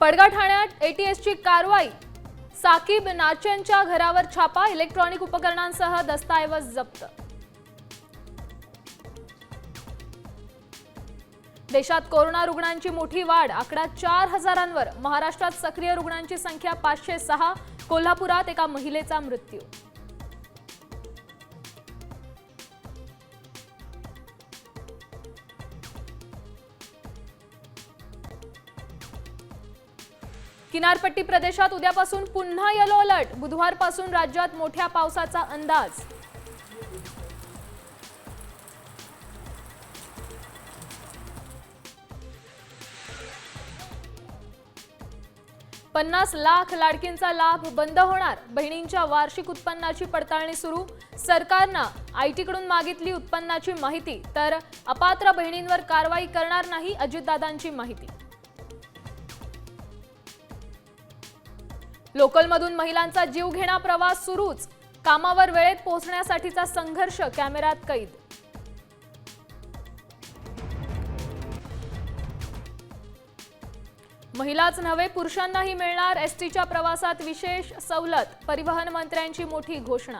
पडगा ठाण्यात एटीएसची कारवाई। साकीब नाचनच्या घरावर छापा, इलेक्ट्रॉनिक उपकरणांसह दस्तऐवज जप्त। देशात कोरोना रुग्णांची मोठी वाढ, आकडा 4000वर। महाराष्ट्रात सक्रिय रुग्णांची संख्या 506। कोल्हापुरात एका महिलेचा मृत्यू। किनारपट्टी प्रदेशात उद्यापासून पुन्हा येलो अलर्ट। बुधवारपासून राज्यात मोठ्या पावसाचा अंदाज। $50 लाख लाडकींचा लाभ बंद होणार। बहिणींच्या वार्षिक उत्पन्नाची पडताळणी सुरू। सरकारने आयटीकडून मागितली उत्पन्नाची माहिती, तर अपात्र बहिणींवर कारवाई करणार नाही, अजितदादांची माहिती। लोकलमधून महिलांचा जीवघेणा प्रवास सुरूच। कामावर वेळेत पोहोचण्यासाठीचा संघर्ष कॅमेऱ्यात कैद। महिलाच नव्हे, पुरुषांनाही मिळणार एसटीच्या प्रवासात विशेष सवलत। परिवहन मंत्र्यांची मोठी घोषणा।